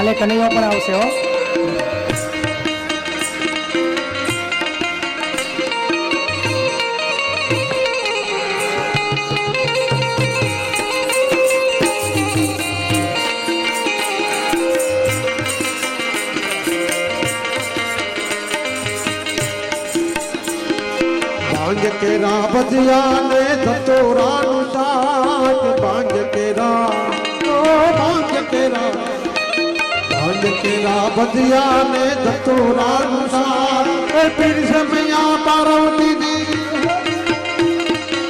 કાલે કનૈયો પણ આવશે હો. भांज केरा भजिया ने धतोरा नु साथ भांज केरा ओ भांज केरा भजिया ने धतोरा नु साथ फिर से मैया पार्वती जी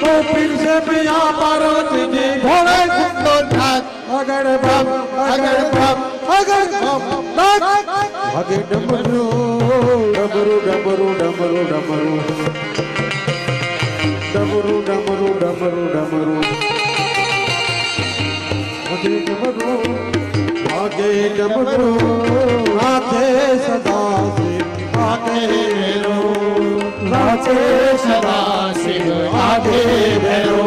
ओ फिर से मैया पार्वती जी घोड़े गुंडो नाथ अगर बम आगे डमरू डमरू डमरू डमरू डमरू डमरू डमरू डमरू डमरू आगे डमरू नाचे सदा शिव आगे भैरो नाचे सदा शिव आगे भैरो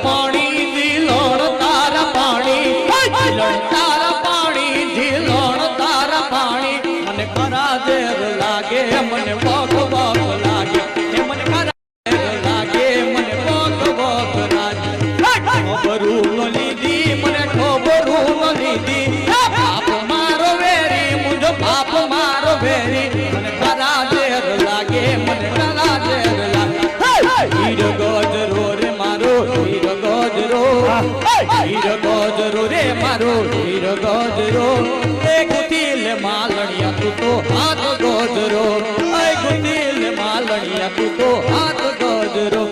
पानी दिलोण तारा पानी दिलोण तारा पानी दिलोण तारा पानी मन करा देर लागे मन वोक वोक लागे मन करा देर लागे मन वोक वोक लागे खबरू लीधी मन खबरू लीधी बाप मारो वेरी मुझो बाप मारो वेरी मन करा देर लागे मन करा देर लागे हीर गजरो रे मारो हीर गजरो रे मारो हीर गजरो ए गुतिल मालणिया तू तो हाथ गजरो ए गुतिल मालणिया तू तो हाथ गजरो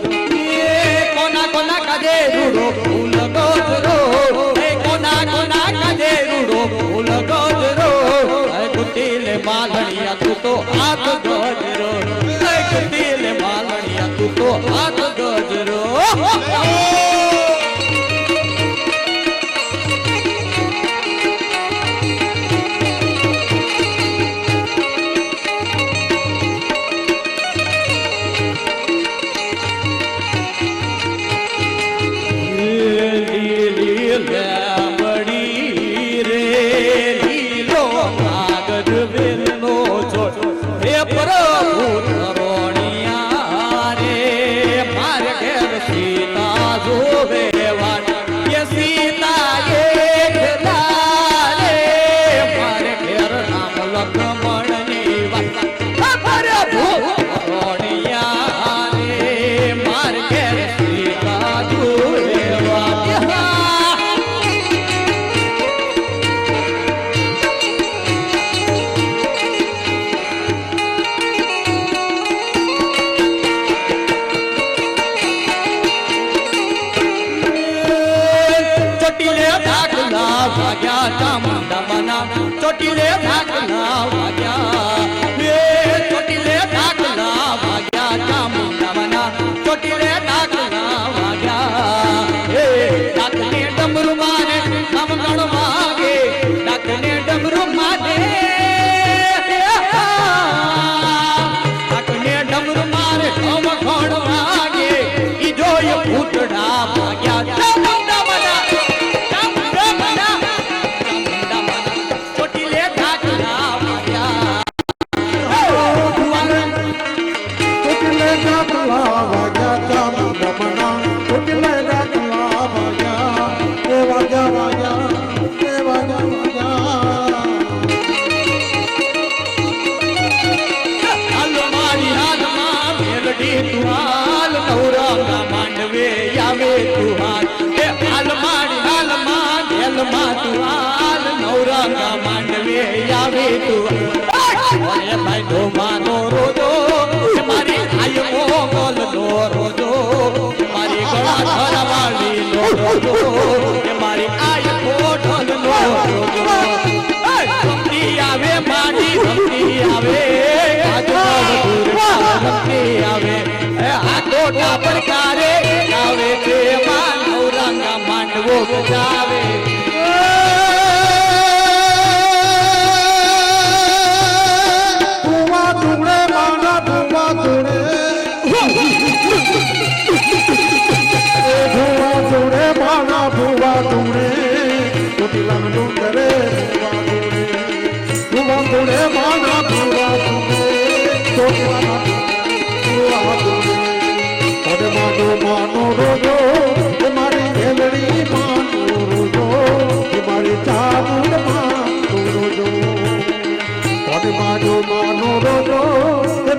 ये कोना कोना काजे रूडो फूल गजरो ए कोना कोना काजे रूडो फूल गजरो ए गुतिल मालणिया तू तो हाथ गजरो ए गुतिल मालणिया तू तो हाथ गजरो ચોટીલે ઢાકલા વાગ્યા એ ચોટીલે ઢાકલા વાગ્યા ચામુંડા મના ચોટીલે ઢાકલા વાગ્યા એ ડાકને ડમરુ મારે નામ ગણ વાગે ડાકને ડમરુ મારે ડાકને ડમરુ મારે નામ ગણ વાગે ઈ જોય ભૂતડા ભાગ્યા ચામુંડા મના ભાઈ તો માનો રોજો મારી આય મોગલ નો રોજો મારી ગળા ધરવાળી નો રોજો મારી આય કોઠલ નો રોજો ભક્તિ આવે મારી ભક્તિ આવે ભક્તિ આવે આ કોઠા પડકારે આવે છે માનવ રંગા માંડવો બજાવે मानो मानो रोजो मारी भेलड़ी मानो रोजो मारी चामुंड मानो रोजो मानो मानो रोजो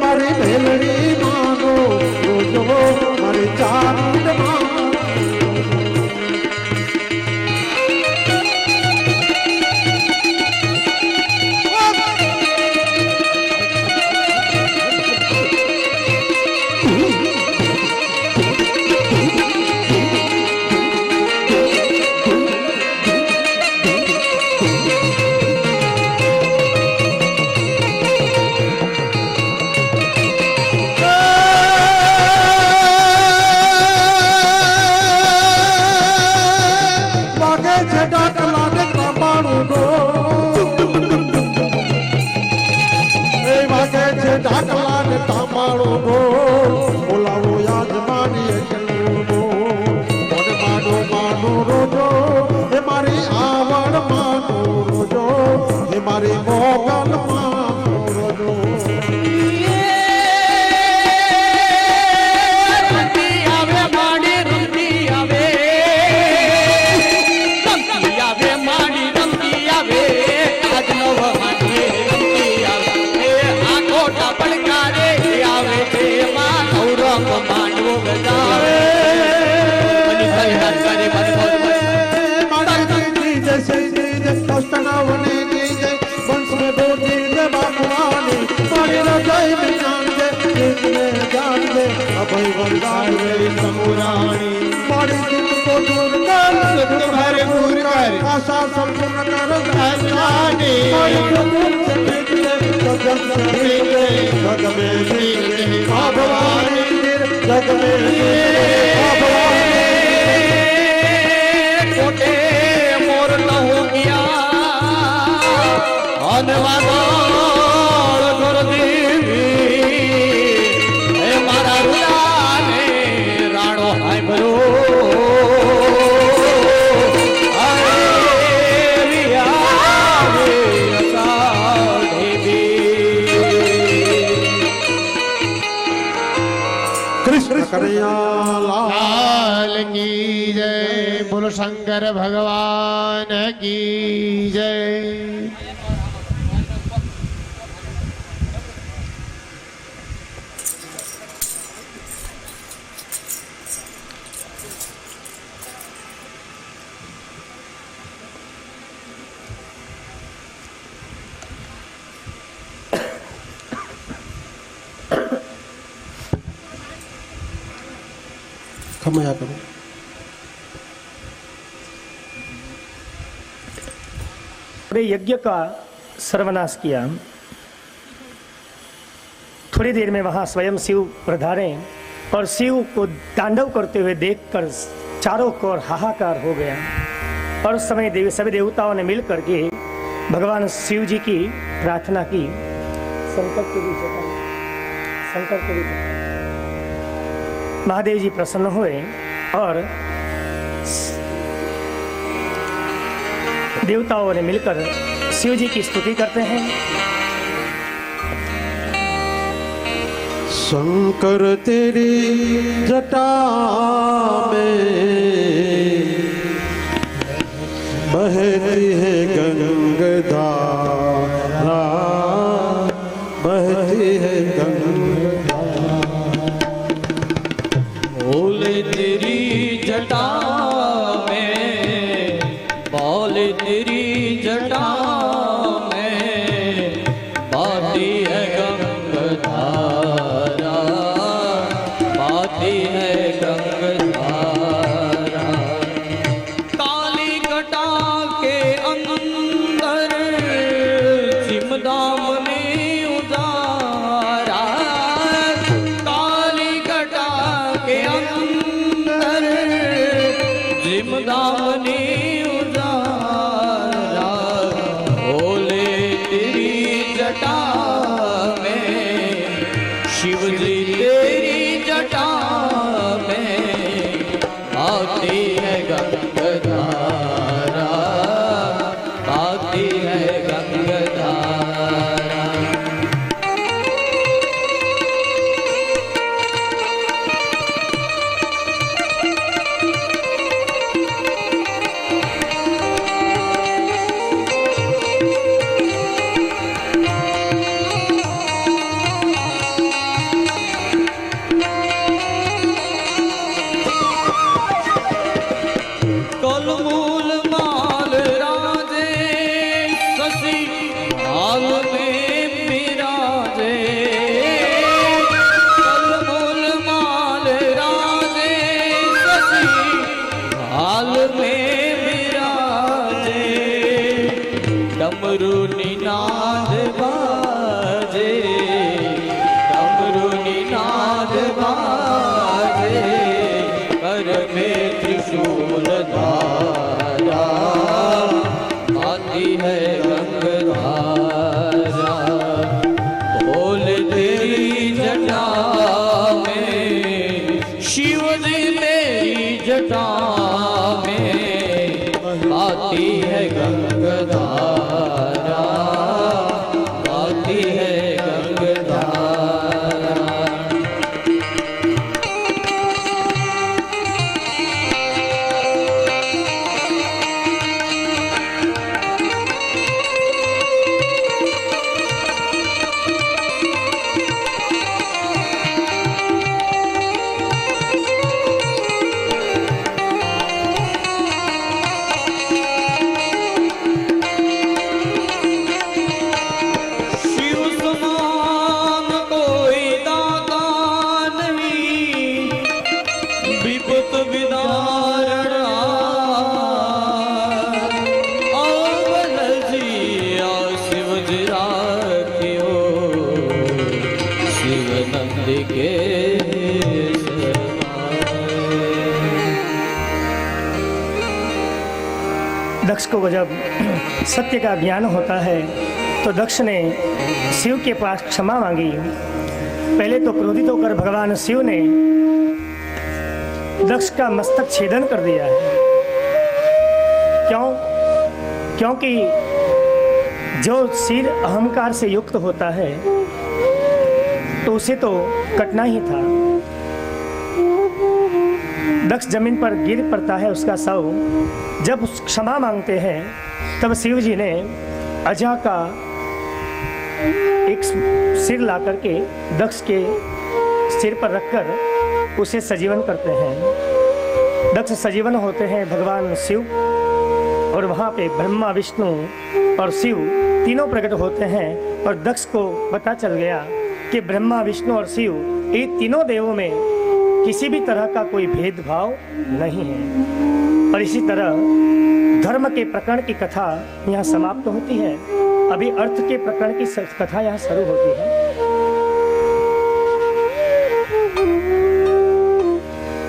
मारी भेलड़ी मानो रोजो मारी चामुंड मानो मारी मोगल मानो रोजो रंती आवे माड़ी रंती आवे माड़ी रंती आवे आज नव माटी रंती आवे आ कोटा पड़कारे आवे ते मां गौरव मांडवो गजावे मनी भाई हाथ करे मन बहुत माड़ी दी जैसे कष्टनावने अभय वरदान मेरी समुरानी मारी जित को दूर कर तुम्हारे दूर कर आशा संपूर्ण कर जानी मारी दूर से निकले जग में निकले भगवानी जग में भगवानी कोटे मोर न हो गया अनवादा लाल की जय बोलो शंकर भगवान की जय क्षमा करो यज्ञ का सर्वनाश किया। थोड़ी देर में वहां स्वयं शिव प्रधारे और शिव को तांडव करते हुए देखकर चारों ओर हाहाकार हो गया। और उस समय सभी देवताओं ने मिल करके भगवान शिव जी की प्रार्थना की। शंकर के बीच महादेव जी प्रसन्न हुए और देवताओं ने मिलकर शिव जी की स्तुति करते हैं। शंकर तेरी जटा में बहती है गंगाधारा बहती है गंगाधारा बोले तेरी जटा में बोले तेरी जटा में बाती है गंगाधारा बाती है गंगाधारा काली घटा के अंदर चिमदामनी उजारा काली घटा के अंदर चिमदामनी उजारा बोले तेरी जटा में शिव जी तेरी जटा में आती है गंगाधारा आती है गंगाधारा में विराजे डमरू निनाद बाजे डमरू निनाद बाजे कर में त्रिशूल धारा आती है गंगधारा बोल तेरी जटा में शिव जी तेरी जटा में आती है गंगधारा आती है गंगधारा। शिव समान कोई दाता नहीं विपत विदारणा आवल जिया शिव जी राखियो शिव नंद के दक्ष को जब सत्य का ज्ञान होता है तो दक्ष ने शिव के पास क्षमा मांगी। पहले तो क्रोधित होकर भगवान शिव ने दक्ष का मस्तक छेदन कर दिया है। क्यों? क्योंकि जो सिर अहंकार से युक्त होता है तो उसे तो कटना ही था। दक्ष जमीन पर गिर पड़ता है, उसका शव। जब क्षमा मांगते हैं तब शिव जी ने अजा का एक सिर ला करके दक्ष के सिर पर रखकर उसे सजीवन करते हैं। दक्ष सजीवन होते हैं भगवान शिव, और वहाँ पे ब्रह्मा विष्णु और शिव तीनों प्रकट होते हैं। और दक्ष को पता चल गया कि ब्रह्मा विष्णु और शिव ये तीनों देवों में किसी भी तरह का कोई भेदभाव नहीं है। और इसी तरह धर्म के प्रकरण की कथा यहाँ समाप्त होती है। अभी अर्थ के प्रकरण की कथा यहाँ शुरू होती है।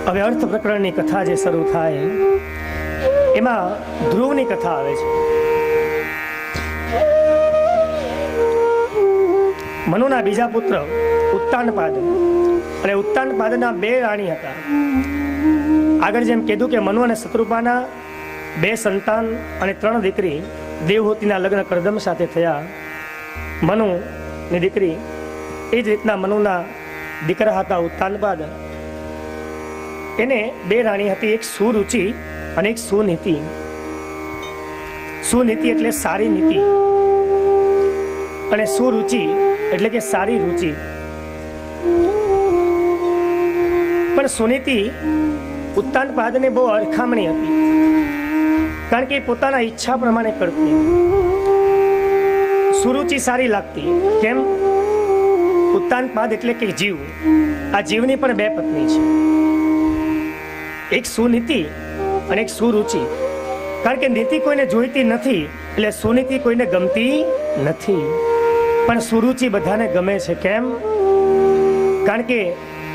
હવે અર્થ પ્રકરણની કથા જે શરૂ થાય એમાં ધ્રુવની કથા આવે છે। મનુના બીજા પુત્ર ઉત્તાનપાદ અને ઉત્તાનપાદના બે રાણી હતા। આગળ જેમ કીધું કે મનુ અને શત્રુપાના બે સંતાન અને 3 દીકરી દેવહૂતિના લગ્ન કરદમ સાથે થયા। મનુની દીકરી એ જ રીતના મનુના દીકરા હતા ઉત્તાનપાદ। એને બે રાણી હતી, એક સુરુચિ અને એક સુનીતિ। સુનીતિ એટલે સારી નીતિ અને સુરુચિ એટલે કે સારી રુચિ। પણ સુનીતિ ઉત્તાનપાદને બહુ અરખામણી હતી, કારણ કે પોતાના ઈચ્છા પ્રમાણે કરતી। સુરુચિ સારી લાગતી, કેમ? ઉત્તાનપાદ એટલે કે જીવ। આ જીવની પણ બે પત્ની છે, એક સુનીતિ અને એક સુરુચિ। કારણ કે નીતિ કોઈને જોઈતી નથી એટલે સુનીતિ કોઈને ગમતી નથી, પણ સુરુચિ બધાને ગમે છે। કેમ? કારણ કે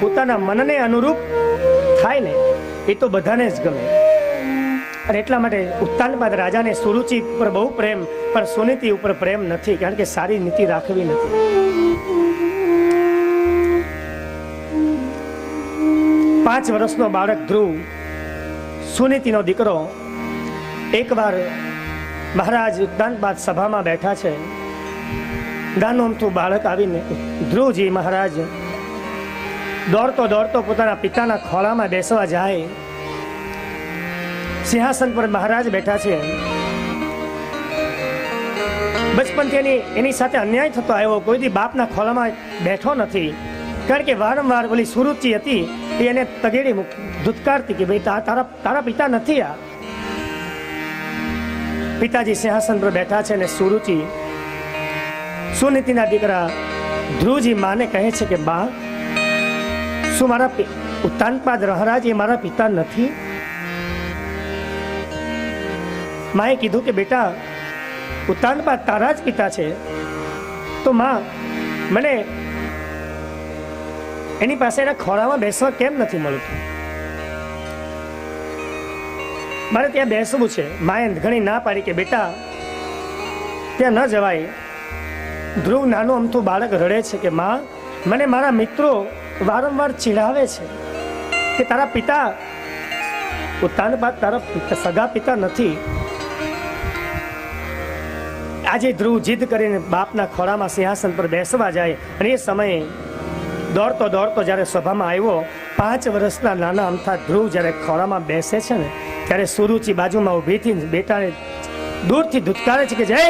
પોતાના મનને અનુરૂપ થાય ને એ તો બધાને જ ગમે। અને એટલા માટે ઉત્તાનપાદ રાજાને સુરુચિ ઉપર બહુ પ્રેમ, પણ સુનીતિ ઉપર પ્રેમ નથી, કારણ કે સારી નીતિ રાખવી નથી। 5 વર્ષનો બાળક ધ્રુવ, સુનીતિનો દીકરો, એકવાર મહારાજ ઉત્તાનપાદ સભામાં બેઠા છે। નાનું અમથું બાળક આવીને ધ્રુવજી મહારાજ દોડતો દોડતો પોતાના પિતાના ખોળામાં બેસવા જાય। સિંહાસન પર મહારાજ બેઠા છે। બચપનથી એની સાથે અન્યાય થતો આવ્યો, કોઈ દી બાપના ખોળામાં બેઠો નથી, કારણ કે વારંવાર ઓલી સુરુચિ હતી એ એને તગેડી ધુતકારતી કે ભાઈ તારા પિતા નથી આ। પિતાજી સિંહાસન પર બેઠા છે અને સુરુચિ સુનીતિના દીકરા ધ્રુવજી માને કહે છે કે બા, શું મારા ઉત્તાનપાદ મહારાજ એ મારા પિતા નથી? માએ કીધું કે બેટા ઉત્તાનપાદ તારા જ પિતા છે, તો માં મને એની પાસે એના ખોળામાં બેસવા કેમ નથી મળતું? મારે ત્યાં બેસવું છે. માએ ઘણી ના પાડી કે બેટા ત્યાં ન જવાય. ધ્રુવ નાનું અમથું બાળક રડે છે કે માં મને મારા મિત્રો વારંવાર ચીડાવે છે કે તારા પિતા ઉત્તાનપાદ તારા સગા પિતા નથી. આજે ધ્રુવ જીદ કરીને બાપના ખોળામાં સિંહાસન પર બેસવા જાય અને એ સમયે દોડતો દોડતો જ્યારે સભામાં આવ્યો, 5 વર્ષના નાના અમથા ધ્રુવ જ્યારે ખોળામાં બેસે છે ને ત્યારે સુરુચિ બાજુમાં ઊભી થી બેટાને દૂરથી ધુતકારે છે કે જય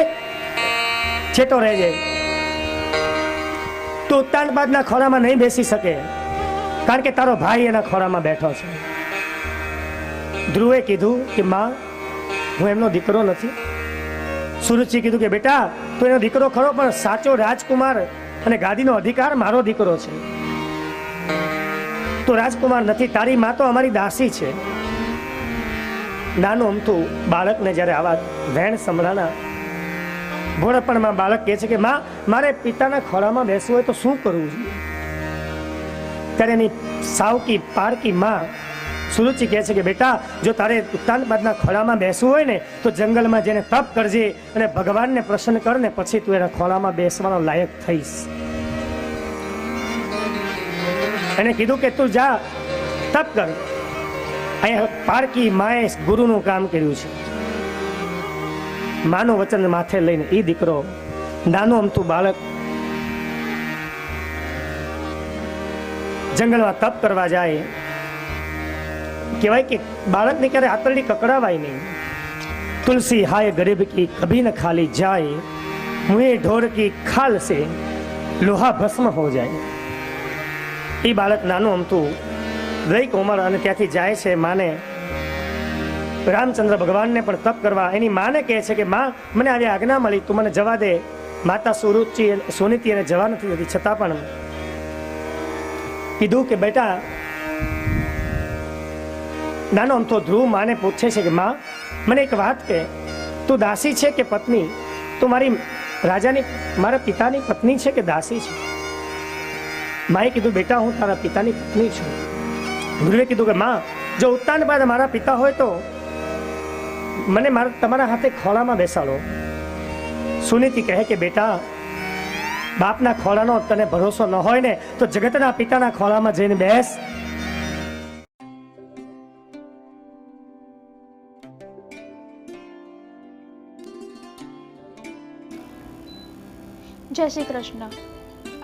છેટો રહેજે, તું ઉત્તાનપાદના ખોળામાં નહીં બેસી શકે કારણ કે તારો ભાઈ એના ખોળામાં બેઠો છે. ધ્રુવે કીધું કે માં હું એમનો દીકરો નથી. સુરુચિ કીધું કે બેટા તું એનો દીકરો ખરો પણ સાચો રાજકુમાર અને ગાદીનો અધિકાર મારો દીકરો છે. તું રાજકુમાર નથી, તારી માં તો અમારી દાસી છે. નાનું અમથું બાળકને જ્યારે આવા વેણ સંભળાના ભોળપણમાં બાળક કહે છે કે માં મારે પિતાના ખોળામાં બેસવું હોય તો શું કરવું જોઈએ? ત્યારે એની સાવકી પારકી માં સુરુચિ કહે છે કે બેટા જો તારે ઉત્તાનપાદના ખોળામાં બેસવું હોય ને તો જંગલમાં જઈને તપ કરજે અને ભગવાનને પ્રસન્ન કર ને પછી તું એના ખોળામાં બેસવાનો લાયક થઈશ. એને કીધું કે તું જા તપ કર. અહીંયા પારકી માએ ગુરુનું કામ કર્યું છે. માનું વચન માથે લઈને એ દીકરો નાનું અમથું બાળક જંગલમાં તપ કરવા જાય. કહેવાય કે બાળકને ક્યારે આતરડી કકડાવાય નહીં. તુલસી હાય ગરીબ કી કભી ન ખાલી જાય, મુએ ઢોર કી ખાલ સે લોહા ભસ્મ હો જાય. એ બાળક નાનું અમથું દઈ કોમળ અને ત્યાંથી જાય છે માને રામચંદ્ર ભગવાનને પણ તપ કરવા. એની માને કહે છે કે માં મને આવી આજ્ઞા મળી, તું મને જવા દે. માતા સુનીતિ એને જવા નથી દેતી, છતાં પણ કીધું કે બેટા નાનો અમથો ધ્રુવ માને પૂછે છે કે માં મને એક વાત કહે, તું દાસી છે કે પત્ની? તું મારી રાજાની મારા પિતાની પત્ની છે કે દાસી છે? માએ કીધું બેટા હું તારા પિતાની પત્ની છું. ધ્રુવે કીધું કે માં જો ઉત્તાનપાદ મારા પિતા હોય તો મને તમારા હાથે ખોળામાં બેસાડો. સુનીતિ કહે કે બેટા બાપના ખોળાનો તને ભરોસો ન હોય ને તો જગતના પિતાના ખોળામાં જઈને બેસ. જય શ્રી કૃષ્ણ.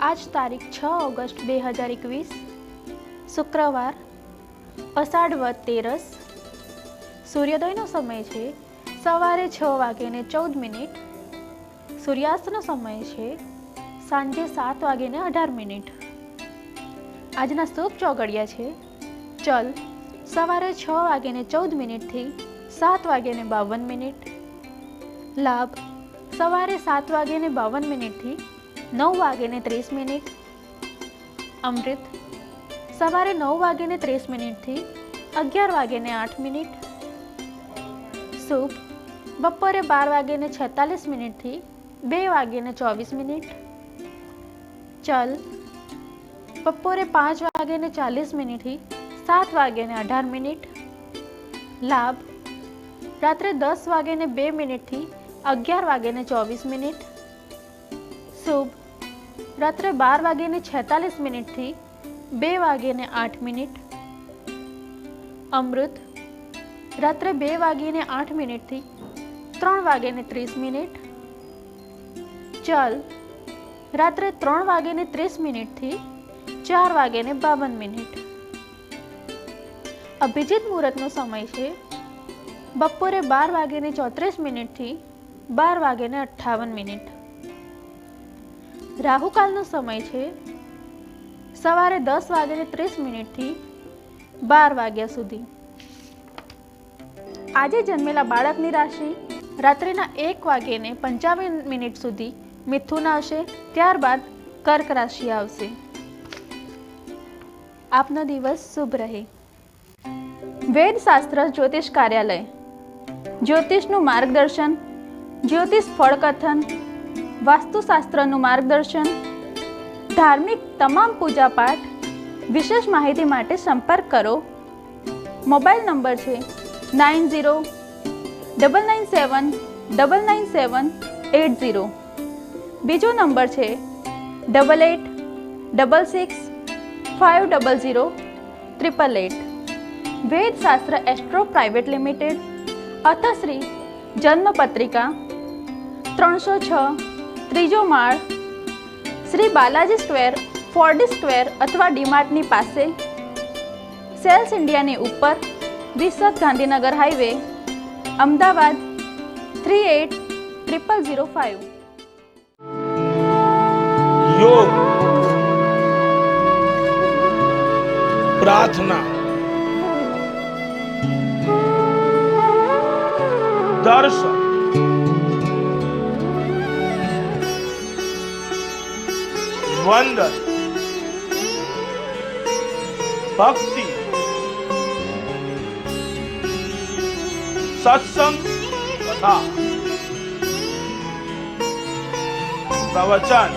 આજ તારીખ 6 ઓગસ્ટ 2021 શુક્રવાર, અષાઢ વદ તેરસ. સૂર્યોદયનો સમય છે સવારે 6:14. સૂર્યાસ્તનો સમય છે સાંજે 7:18. આજના શુભ ચોઘડિયા છે ચલ સવારે 6:14 થી 7:52. લાભ સવારે 7:52 થી 9:30. અમૃત સવારે 9:30 થી 11:08. શુભ બપોરે 12:46 થી 2:24. ચલ બપોરે 5:40 થી 7:18. લાભ રાત્રે 10:02 થી 11:24. શુભ રાત્રે 12:46 થી 2:08. અમૃત રાત્રે 2:08 થી 3:30. ચલ રાત્રે 3:30 થી 4:52. અભિજીત મુહૂર્તનો સમય છે બપોરે 12:34 થી 12:58. રાહુકાલનો સમય છે સવારે 10:30 થી 12 વાગ્યા સુધી. આજે જન્મેલા બાળકની રાશિ રાત્રિના 1:55 સુધી મિથુન આવશે, ત્યારબાદ કર્ક રાશિ આવશે. આપનો દિવસ શુભ રહે. વેદશાસ્ત્ર જ્યોતિષ કાર્યાલય જ્યોતિષનું માર્ગદર્શન, જ્યોતિષ ફળકથન, વાસ્તુશાસ્ત્રનું માર્ગદર્શન, ધાર્મિક તમામ પૂજાપાઠ, વિશેષ માહિતી માટે સંપર્ક કરો. મોબાઈલ નંબર છે 9099799780. બીજો નંબર છે 8866500888. વેદશાસ્ત્ર એસ્ટ્રો પ્રાઇવેટ લિમિટેડ, અથશ્રી જન્મપત્રિકા, 306, ત્રીજો માળ, Shri Balaji square, 4D square અથવા ડીમાર્ટની પાસે, સેલ્સ ઇન્ડિયાની ઉપર, વિસદ ગાંધીનગર હાઈવે, અમદાવાદ 380005. योग, प्रार्थना, दर्शन, वंदन, भक्ति, सत्संग तथा प्रवचन